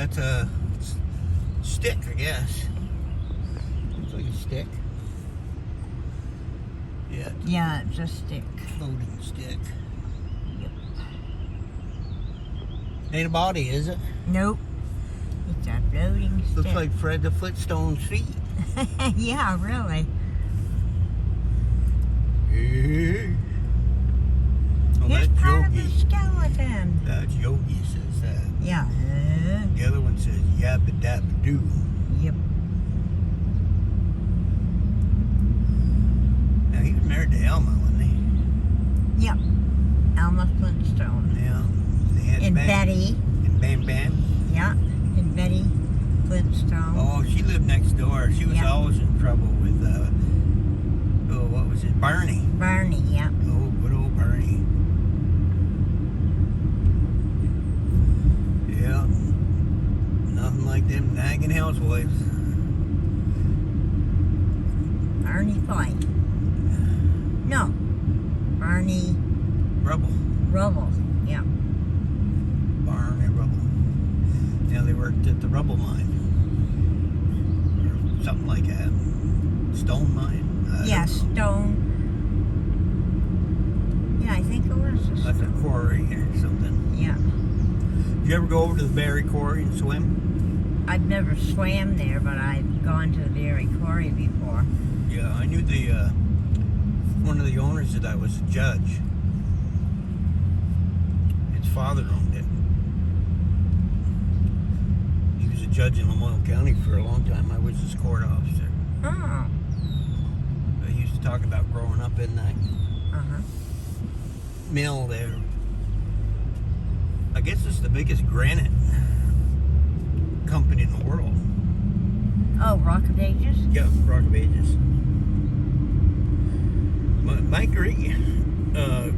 That's a stick, I guess. Looks like a stick. Yeah. Yeah, it's a stick. Loading stick. Yep. Ain't a body, is it? Nope. It's a floating stick. Looks like Fred the Flintstone's feet. Yeah, really. Hey. Oh, Here's that's part of Yogi. the skeleton. That's Yogi says that. Yeah. The other one says yabba dabba doo. Yep. Now he was married to Elma, wasn't he? Yep. Elma Flintstone. Yeah. They had And Betty. And Bam Bam. Yeah. And Betty Flintstone. Oh, she lived next door. She was Yeah. always in trouble with, what was it? Barney. Barney, yeah. Oh, good old Barney. Yeah. Nothing like them nagging housewives. Barney Fight. No. Barney Rubble. Rubble. Yeah. Barney Rubble. Yeah, they worked at the rubble mine. Or something like that. Stone mine? Yeah, Stone. Yeah, I think it was a Like a stone. quarry or something. Yeah. Did you ever go over to the Berry Quarry and swim? I've never swam there, but I've gone to the Berry Quarry before. Yeah, I knew one of the owners of that was a judge. His father owned it. He was a judge in Lamoille County for a long time. I was his court officer. Oh. I used to talk about growing up in that Uh-huh. mill there. I guess it's the biggest granite company in the world. Oh, Rock of Ages? Yeah, Rock of Ages. My great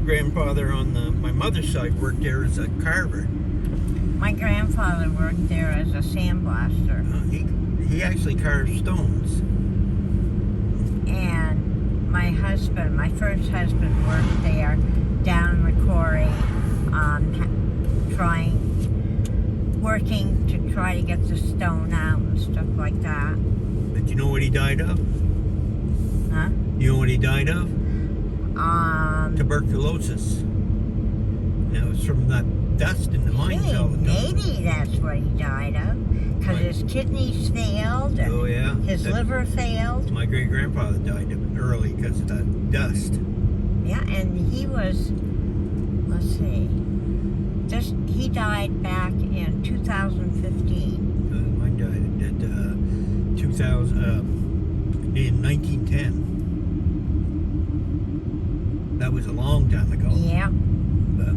grandfather on my mother's side worked there as a carver. My grandfather worked there as a sandblaster. He actually carved stones. And my husband, my first husband, worked there down in the quarry, working to try to get the stone out and stuff like that. But you know what he died of? Huh? You know what he died of? Tuberculosis. And it was from that dust in the mines all the time. Maybe that's what he died of. Because his kidneys failed. And Oh, yeah. his liver failed. My great-grandfather died of it early because of that dust. Yeah, and he was, let's see, he died back in 2015. Mine died in 1910. That was a long time ago. Yeah. But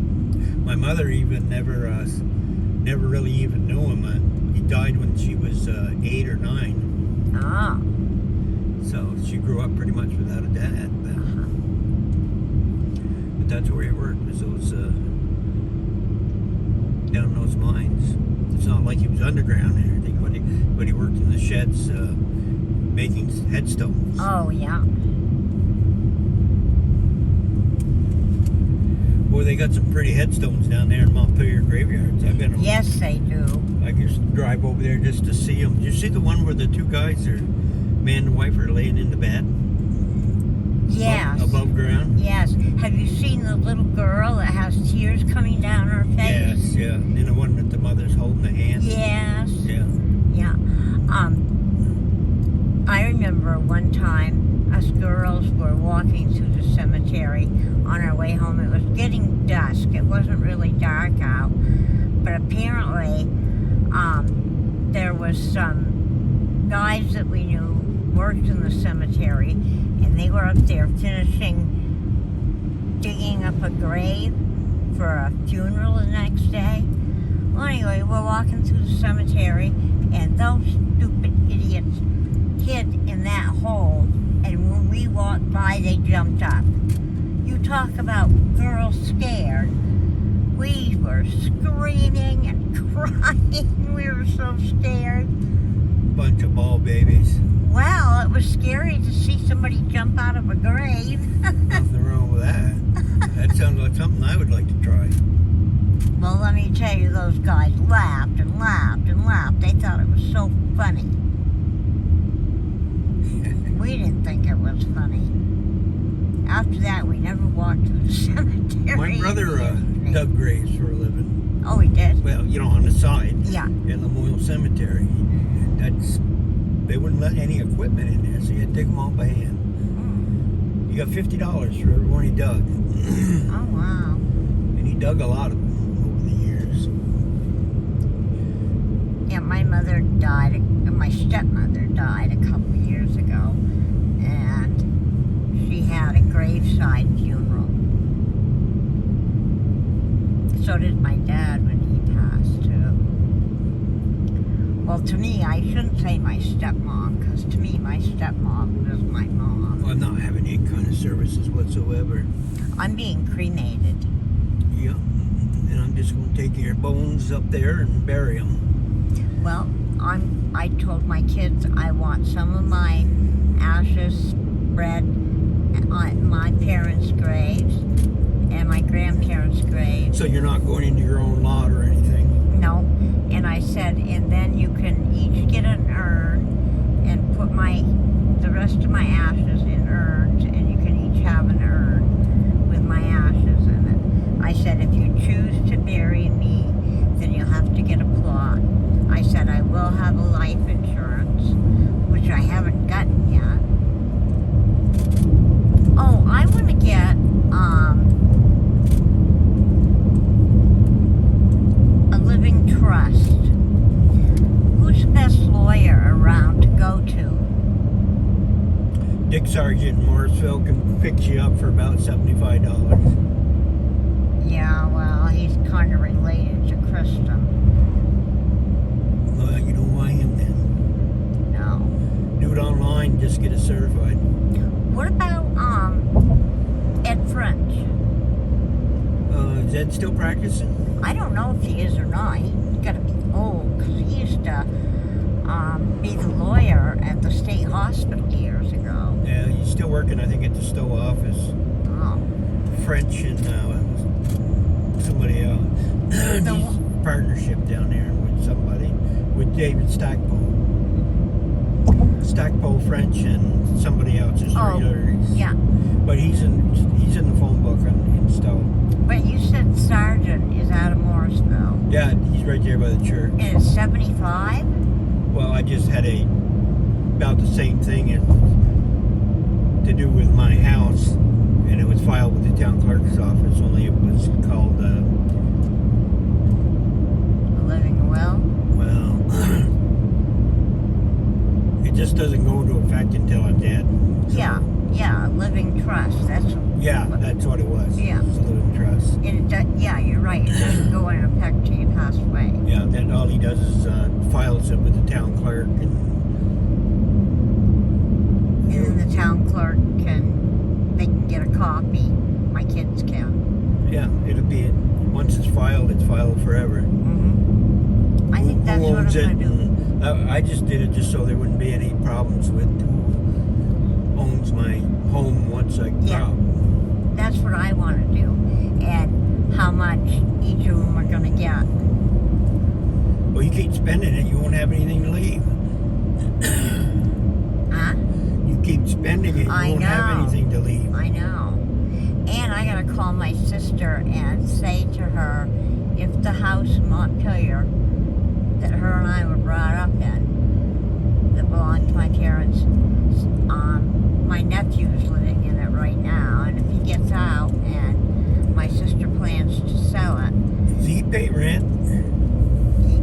my mother even never really even knew him. He died when she was 8 or 9. Ah. So she grew up pretty much without a dad. But that's where he worked, was those down in those mines. It's not like he was underground or anything, but he worked in the sheds making headstones. Oh, yeah. Boy, they got some pretty headstones down there in Montpelier graveyards. I've been. Yes, they do. I just drive over there just to see them. Did you see the one where the two guys are, man and wife, are laying in the bed? Yes. Above ground? Yes. Have you seen the little girl that has tears coming down her face? Yes, yeah. And the one that the mother's holding the hand? Yes. Yeah. Yeah. I remember one time us girls were walking through the cemetery on our way home. It was getting dusk. It wasn't really dark out. But apparently, there was some guys that we knew worked in the cemetery, and they were up there digging up a grave for a funeral the next day. Well, anyway, we're walking through the cemetery, and those stupid idiots hid in that hole, and when we walked by, they jumped up. You talk about girls scared. We were screaming and crying. We were so scared. Bunch of ball babies. Well, it was scary to see somebody jump out of a grave. Nothing wrong with that. That sounds like something I would like to try. Well, let me tell you, those guys laughed and laughed and laughed. never walked through the cemetery. My brother dug graves for a living. Oh, he did? Well, on the side. Yeah. At Lamoille Cemetery. They wouldn't let any equipment in there, so you had to dig them all by hand. You got $50 for every one he dug. Oh, wow. And he dug a lot of them over the years. Yeah, my stepmother died a couple of years ago, and she had a graveside funeral. So did my dad when he passed too. Well, to me, I shouldn't say my stepmom, because to me, my stepmom was my mom. Well, I'm not having any kind of services whatsoever. I'm being cremated. Yeah. And I'm just going to take your bones up there and bury them. Well, I told my kids I want some of my ashes spread on my parents' graves and my grandparents' graves. So you're not going into your own lot or anything? No. And I said, and then you can each get an urn and put the rest of my ashes in urns, and you can each have an urn with my ashes in it. I said, if you choose to bury me, then you'll have to get a plot. I said, I will have a life insurance, which I haven't gotten yet. Oh, I want to get a living trust. Who's the best lawyer around to go to? Dick Sargent in Morrisville can fix you up for about $75. Yeah, well, he's kind of related to Kristen. Well, you don't want him then. No. Do it online, just get it certified. What about Ed French? Is Ed still practicing? I don't know if he is or not. He's got to be old, because he used to be the lawyer at the state hospital years ago. Yeah, he's still working, I think, at the Stowe office. Oh. French and somebody else. He's partnership down there with somebody, with David Stackpole. Stackpole, French, and somebody else. There's three others. Yeah. But he's in the phone book in Stowe. But you said Sargent is out of Morrisville. Yeah, he's right there by the church. And it's 75? Well, I just had about the same thing to do with my house, and it was filed with the town clerk's office, only it was called A living will? well, it just doesn't go into effect until I'm dead. So, Yeah, living trust. That's what it was. Yeah. It's a living trust. Yeah, you're right. It doesn't go into effect till you pass away. Yeah, then all he does is files it with the town clerk, And then the town clerk they can get a copy. My kids can. yeah, once it's filed forever. Mm-hmm. I think that's what I'm going to do. I just did it just so there wouldn't be any problems with who owns my home once I Yeah. go. That's what I want to do. And how much each of them are going to get. Well, you keep spending it, you won't have anything to leave. Huh? You keep spending it, you I won't have know. anything to leave. I know. And I got to call my sister and say to her, if the house in Montpelier that her and I were brought up in, that belonged to my parents, my nephew's living in it right now, and if he gets out and my sister plans to sell it, Does he pay rent?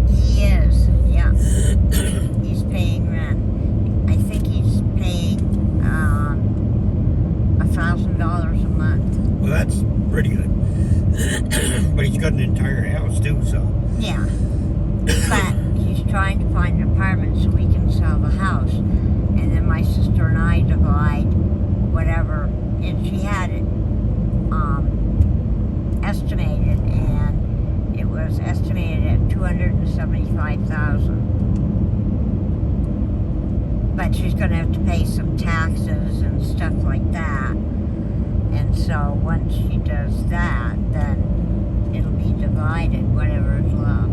he is, yeah. He's paying rent. I think he's paying $1,000 a month. Well, that's pretty good. But he's got an entire house too, so. Yeah. But he's trying to find an apartment so we can sell the house. And then my sister and I divide whatever. And she had it estimated, and it was estimated at $275,000. But she's going to have to pay some taxes and stuff like that. And so once she does that, then it'll be divided, whatever is left.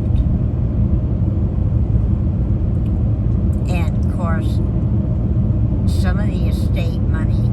And of course, some of the estate money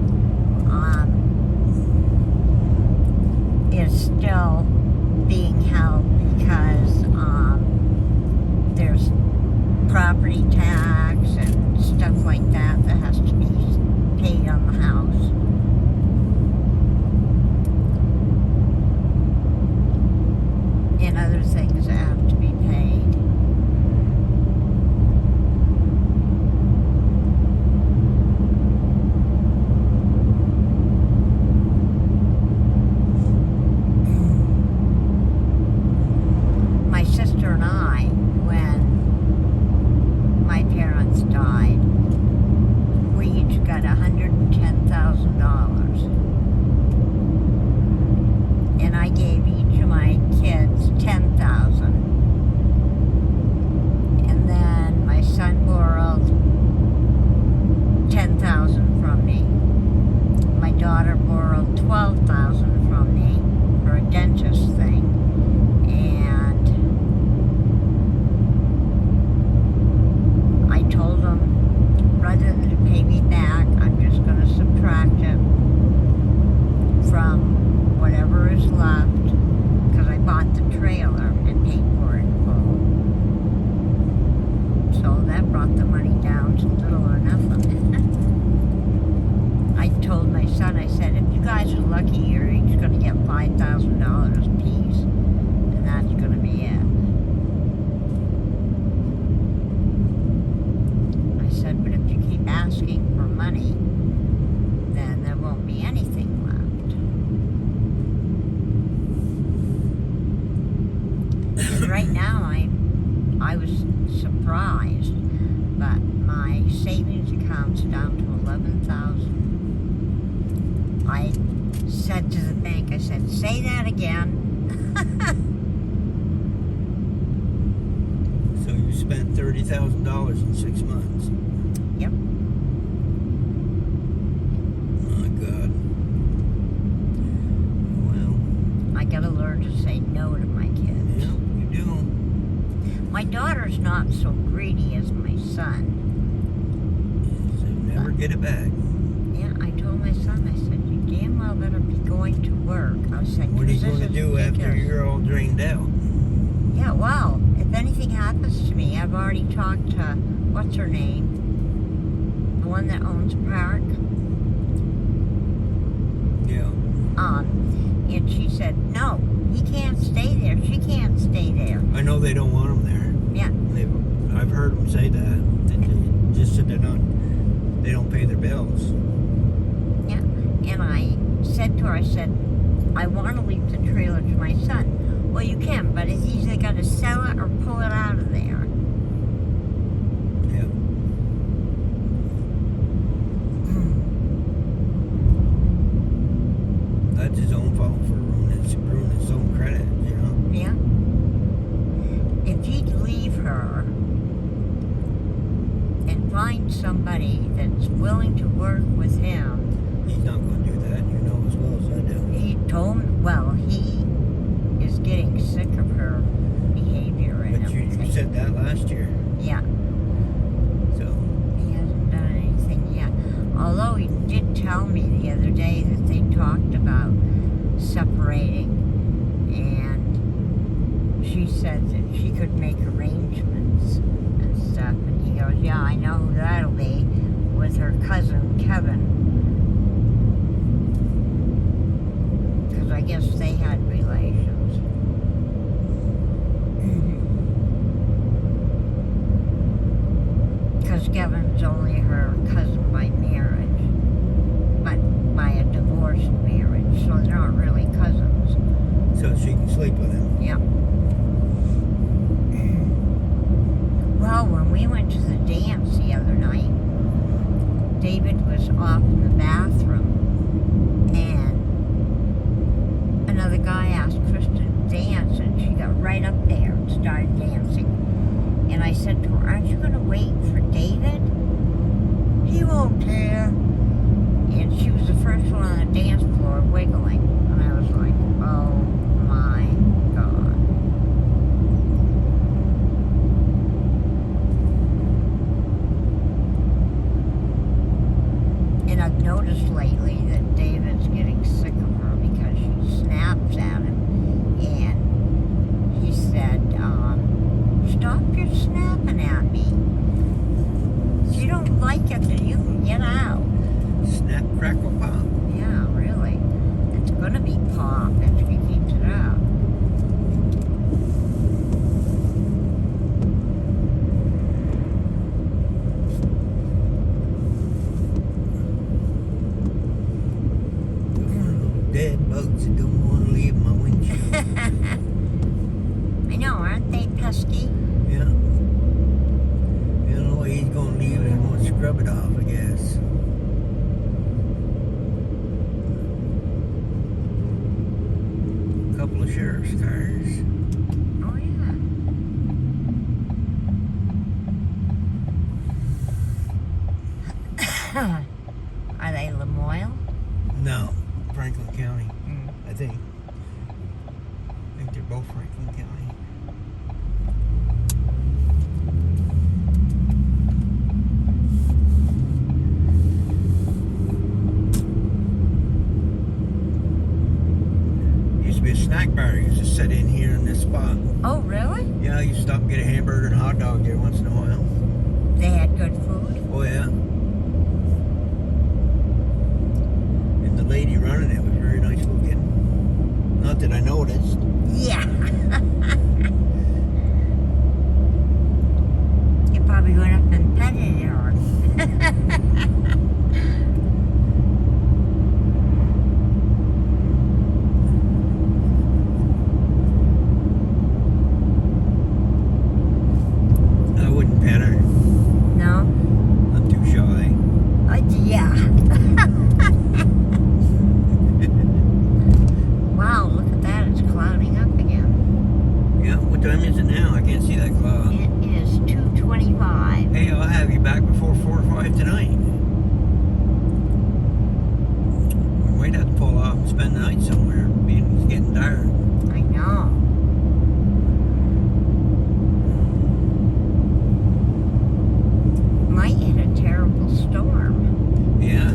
drop the money down to little or nothing. I told my son, I said, if you guys are lucky, you're each going to get $5,000 apiece, and that's going to be it. I said, but if you keep asking for money, then there won't be anything left. And right now, I was surprised, but my savings account's down to $11,000. I said to the bank, I said, say that again. So you spent $30,000 in 6 months. Yep. My God. Well. I gotta learn to say no to my kids. Yeah, you do. My daughter's not so greedy as my son. So never get it back. Yeah, I told my son, I said, you damn well better be going to work. I said, What are you 'cause going to this is do after ridiculous. you're all drained out? Yeah, well, if anything happens to me, I've already talked to, what's her name? The one that owns the park. Yeah. And she said, no, he can't stay there. She can't stay there. I know they don't want them there. Yeah. I've heard them say that. That they just said they don't pay their bills. Yeah. And I said to her, I said, I want to leave the trailer to my son. Well, you can, but he's either got to sell it or pull it out of there. Yeah. That's his own fault for ruining his own credit, you know? Yeah. If he'd leave her and find somebody that's willing to work with him, He's not going to do that, you know as well as I do. he told me, well, he is getting sick of her behavior and But everything. you said that last year, Yeah. so. He hasn't done anything yet. Although he did tell me the other day that they talked about separating, and she said that she could make arrangements and stuff. And he goes, yeah, I know who that'll be, with her cousin Kevin. Because I guess they had relations. Because Kevin's only her cousin by marriage, but by a divorced marriage, so they're not really cousins. So she can sleep with him. Yep. Well, when we went to the dance the other night, David was off in the bathroom, and another guy asked Kristen to dance, and she got right up there and started dancing. And I said to her, aren't you going to wait for David? He won't care. And she was the first one on the dance floor wiggling. And I was like, oh my God. And I've noticed lately that David's getting sick of her because she snaps at him. And he said, stop your snapping at me. If you don't like it, then you can get out. Snap, crackle, pop. Yeah, really. It's gonna be pop if she keeps it up. Dead bugs that don't want to leave my windshield. I know, aren't they pesky? Yeah. You know what he's going to leave it and going to scrub it off, I guess. A couple of sheriff's cars. Oh, yeah. Are they Lamoille? No, Franklin County, Mm. I think. I think they're both Franklin County. Used to be a snack bar. Used to sit in here in this spot. Oh, really? Yeah, I used to stop and get a hamburger and a hot dog there once in a while. They had we went up and petted her. I wouldn't pet her. No? I'm too shy. Yeah. Wow, look at that. It's clouding up again. Yeah, what time is it now? I can't see that cloud. It is 2:25. Hey, I'll have you back before 4 or 5 tonight. We might have to pull off and spend the night somewhere. It's getting dark. I know. Might hit a terrible storm. Yeah.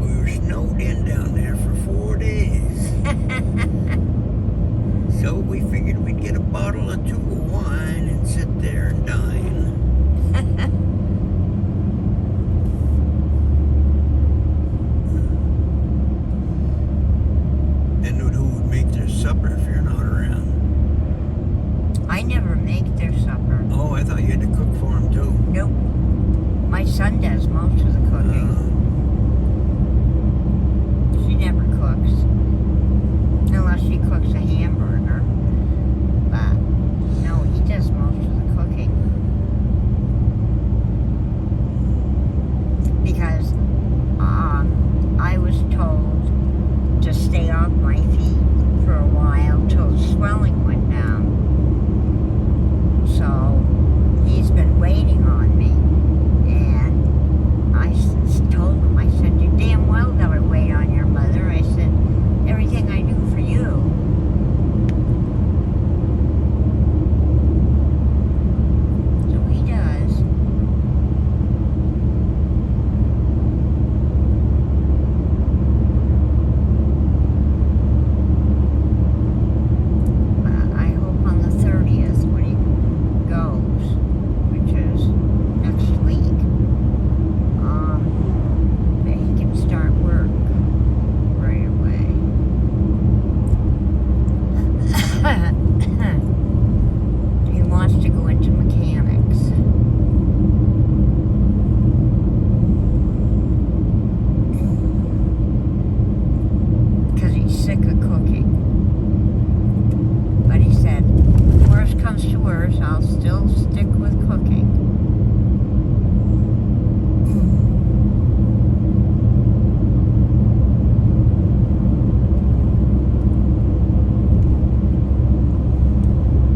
We were snowed in down there for 4 days. So we figured we'd get a bottle or two of wine and sit there and dine. Then who would make their supper if you're not around? I never make their supper. Oh, I thought you had to cook for them too. Nope. My son does most of the cooking. She never cooks. Unless she cooks a hamburger. But, no, he does most of the cooking. Because, I was told to stay off my feet for a while till the swelling went down. So, he's been waiting on me. And I told him, I said, you damn well never wait on your mother. I said, everything I do for you. So he does. I hope on the 30th when he goes, which is next week, that he can start work right away. He wants to go into mechanics. Because he's sick of cooking. But he said, worst comes to worst, I'll still stick with cooking.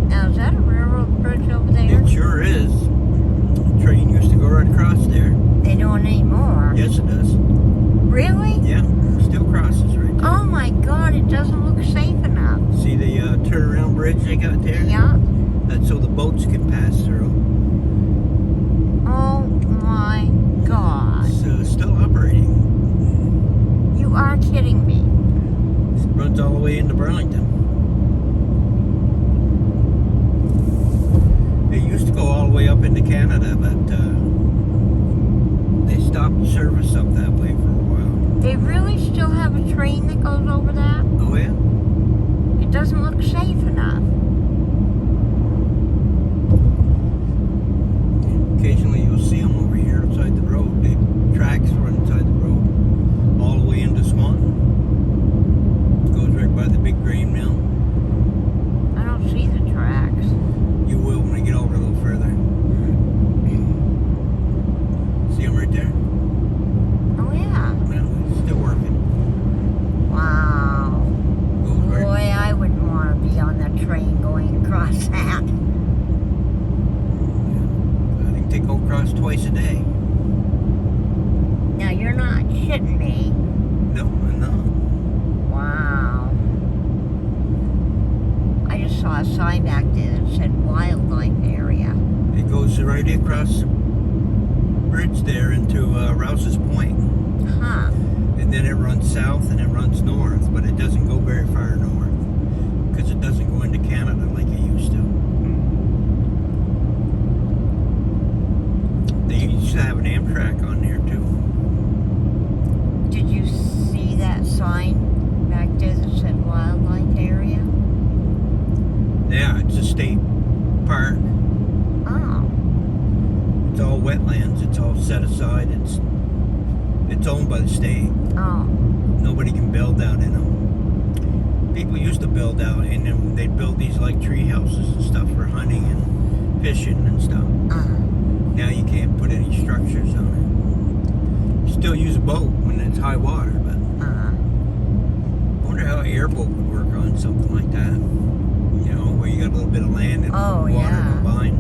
Now, is that a railroad bridge over there? It sure is. The train used to go right across there. They don't anymore. Yes, it does. Really? Yeah, still crosses right there. Oh my God, it doesn't look safe enough. See the turnaround bridge they got there? Yeah. That's so the boats can pass through. Oh my God. So still operating. You are kidding me. It runs all the way into Burlington. It used to go all the way up into Canada, but they stopped service up that way for a while. They really still have a train that goes over that? Oh yeah? It doesn't look safe enough. Occasionally you'll see them over here outside the road. The tracks run inside the road all the way into Swanton. Goes right by the big grain mill. I don't see the tracks. You will when you get over a little further. See them right there? Oh yeah. Well, it's still working. Wow. Goes right. Boy, I wouldn't want to be on that train going across that. I think they go across twice a day. Now you're not shitting me. No, I'm not. Wow. I just saw a sign back there that said wildlife area. It goes right across the bridge there into Rouse's Point. Huh. And then it runs south and it runs north, but it doesn't go very far north because it doesn't go into Canada like it used to. They used to have an Amtrak on there too. Did you see that sign back there that said wildlife area? Yeah, it's a state park. It's all set aside. It's owned by the state. Oh. Nobody can build out in them. People used to build out in them. They'd build these like tree houses and stuff for hunting and fishing and stuff. Now you can't put any structures on it. You still use a boat when it's high water, but I wonder how an airboat would work on something like that. You know, where you got a little bit of land and water combined.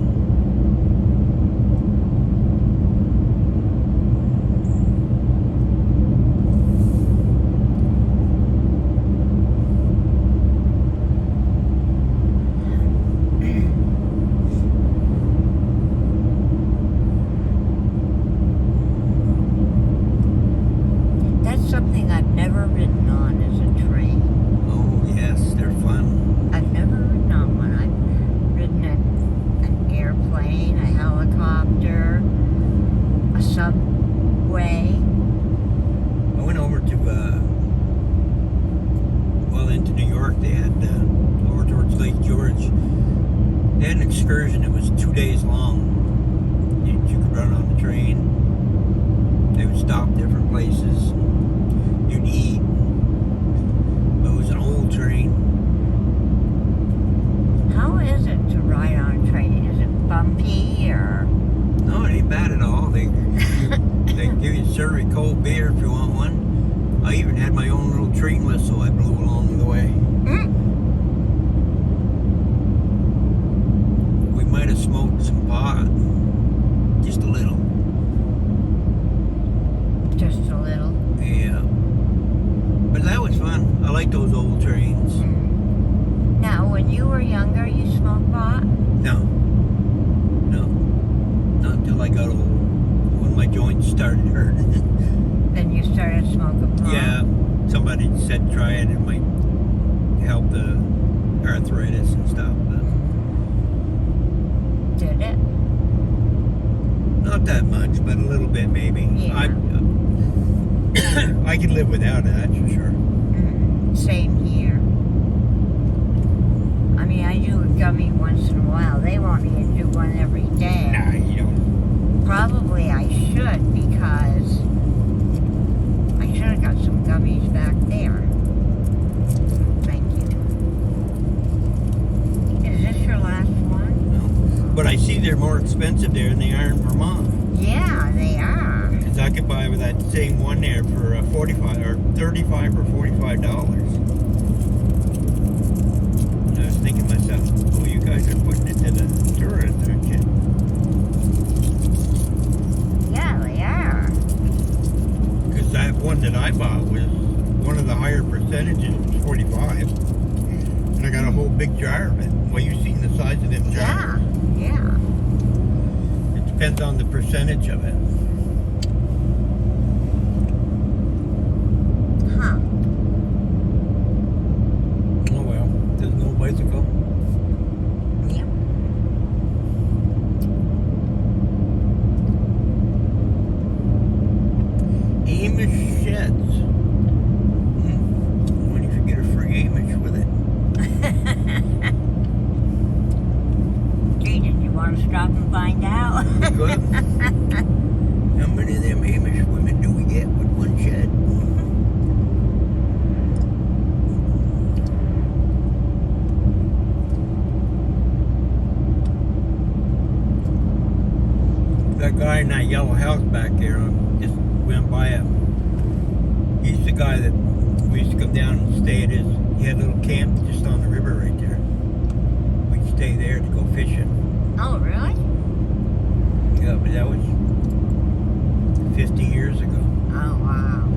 Something I've never ridden on is a train. Oh yes, they're fun. I've never ridden on one. I've ridden an airplane, a helicopter, a subway. I went over to into New York. They had over towards Lake George. They had an excursion. It was 2 days long. You could run on the train. They would stop different places. You'd eat. But it was an old train. How is it to ride on a train? Is it bumpy or? No, it ain't bad at all. They give you serve you cold beer if you want one. I even had my own little train whistle I blew along the way. We might have smoked some pot. Just a little. Just a little? Yeah. But that was fun. I like those old trains. Now, when you were younger, you smoked pot? No. Not until I got old. When my joints started hurting. Then you started smoking pot? Yeah. Somebody said try it. It might help the arthritis and stuff. But did it? not that much, but a little bit maybe. Yeah. I can live without it, that's for sure. Same here. I mean, I do a gummy once in a while. They want me to do one every day. Nah, you don't. Probably I should, because I should have got some gummies back there. Thank you. Is this your last one? No. But I see they're more expensive there than they are in Vermont. Yeah, they are. Because I could buy with that same one there for $45 or $35 or $45. I was thinking to myself, oh, you guys are putting it to the tourists, aren't you? Yeah, they are. Because that one that I bought was one of the higher percentages, was 45. And I got a whole big jar of it. Well, you've seen the size of them jars. Yeah. It depends on the percentage of it. Huh. Oh well, there's no bicycle. Yep. Amish sheds. I wonder if you get a free Amish with it. Gee, did you want to stop and find out? Good. How many of them Amish women do we get with one shed? That guy in that yellow house back there, just went by him. He's the guy that we used to come down and stay at his. He had a little camp just on the river right there. We'd stay there to go fishing. Oh, really? Yeah, but that was 50 years ago. Oh, wow.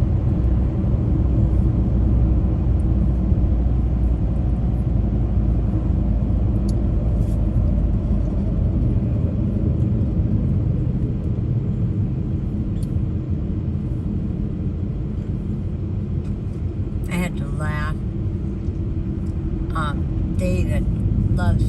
I had to laugh. David loves